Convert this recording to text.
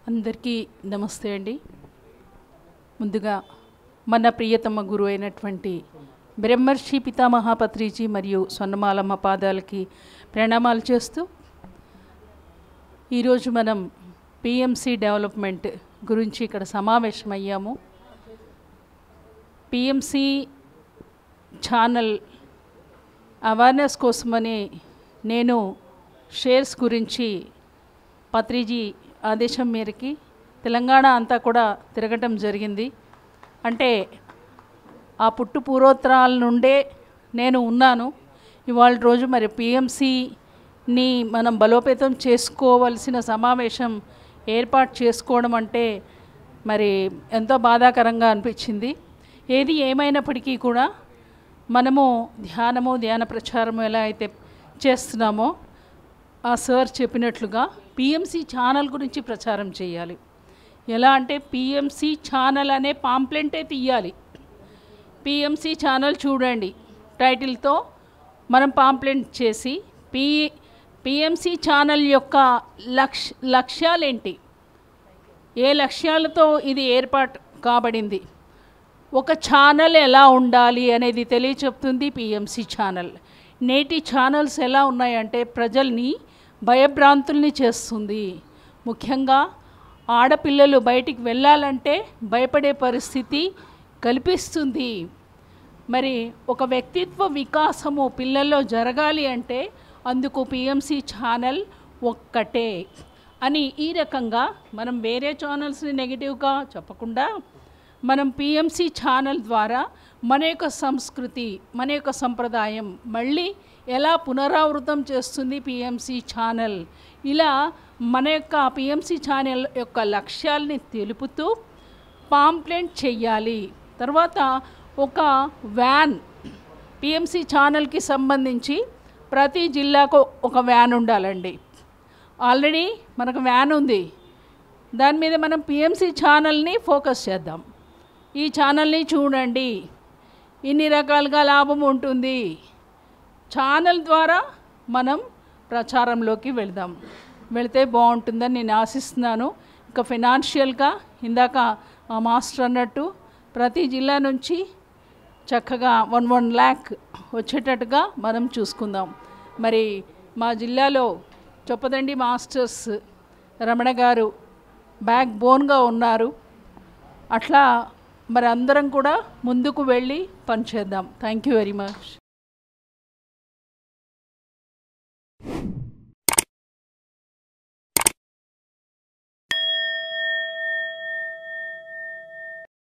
అందరికీ నమస్తే అండి. ముందుగా మన ప్రియతమ గురువు అయినటువంటి బ్రహ్మర్షి పితామహ పత్రిజీ మరియు స్వర్ణమాలమ్మ పాదాలకి ప్రణామాలు చేస్తూ ఈరోజు మనం పిఎంసి డెవలప్మెంట్ గురించి ఇక్కడ సమావేశమయ్యాము. పిఎంసి ఛానల్ అవేర్నెస్ కోసమని నేను షేర్స్ గురించి పత్రిజీ ఆదేశం మేరకి తెలంగాణ అంతా కూడా తిరగటం జరిగింది. అంటే ఆ పుట్టు పూర్వోత్తరాల నుండే నేను ఉన్నాను. ఇవాళ రోజు మరి పిఎంసిని మనం బలోపేతం చేసుకోవలసిన సమావేశం ఏర్పాటు చేసుకోవడం అంటే మరి ఎంతో బాధాకరంగా అనిపించింది. ఏది ఏమైనప్పటికీ కూడా మనము ధ్యాన ప్రచారము ఎలా అయితే చేస్తున్నామో ఆ సార్ చెప్పినట్లుగా పిఎంసి ఛానల్ గురించి ప్రచారం చేయాలి. ఎలా అంటే పిఎంసి ఛానల్ అనే పాంప్లెంటే తీయాలి. పిఎంసి ఛానల్ చూడండి టైటిల్తో మనం పాంప్లెంట్ చేసి పిఎంసి ఛానల్ యొక్క లక్ష్యాలేంటి, ఏ లక్ష్యాలతో ఇది ఏర్పాటు కాబడింది, ఒక ఛానల్ ఎలా ఉండాలి అనేది తెలియచెప్తుంది పిఎంసి ఛానల్. నేటి ఛానల్స్ ఎలా ఉన్నాయంటే ప్రజల్ని భయభ్రాంతుల్ని చేస్తుంది. ముఖ్యంగా ఆడపిల్లలు బయటికి వెళ్ళాలంటే భయపడే పరిస్థితి కల్పిస్తుంది. మరి ఒక వ్యక్తిత్వ వికాసము పిల్లల్లో జరగాలి అంటే అందుకు పిఎంసి ఛానల్ ఒక్కటే అని ఈ రకంగా మనం వేరే ఛానల్స్ని నెగిటివ్గా చెప్పకుండా మనం పిఎంసి ఛానల్ ద్వారా మన యొక్క సంస్కృతి, మన యొక్క సంప్రదాయం మళ్ళీ ఎలా పునరావృతం చేస్తుంది పిఎంసి ఛానల్, ఇలా మన యొక్క పిఎంసి ఛానల్ యొక్క లక్ష్యాల్ని తెలుపుతూ పాంప్లెంట్ చెయ్యాలి. తర్వాత ఒక వ్యాన్ పిఎంసి ఛానల్కి సంబంధించి ప్రతి జిల్లాకు ఒక వ్యాన్ ఉండాలండి. ఆల్రెడీ మనకు వ్యాన్ ఉంది, దాని మీద మనం పిఎంసి ఛానల్ని ఫోకస్ చేద్దాం. ఈ ఛానల్ని చూడండి, ఇన్ని రకాలుగా లాభం ఉంటుంది. ఛానల్ ద్వారా మనం ప్రచారంలోకి వెళితే బాగుంటుందని నేను ఆశిస్తున్నాను. ఇంకా ఫైనాన్షియల్గా ఇందాక మా మాస్టర్ అన్నట్టు ప్రతి జిల్లా నుంచి చక్కగా 1 lakh వచ్చేటట్టుగా మనం చూసుకుందాం. మరి మా జిల్లాలో చొప్పదండి మాస్టర్స్ రమణ గారు బ్యాక్ బోన్గా ఉన్నారు. అట్లా మరి అందరం కూడా ముందుకు వెళ్ళి పనిచేద్దాం. Thank you very much.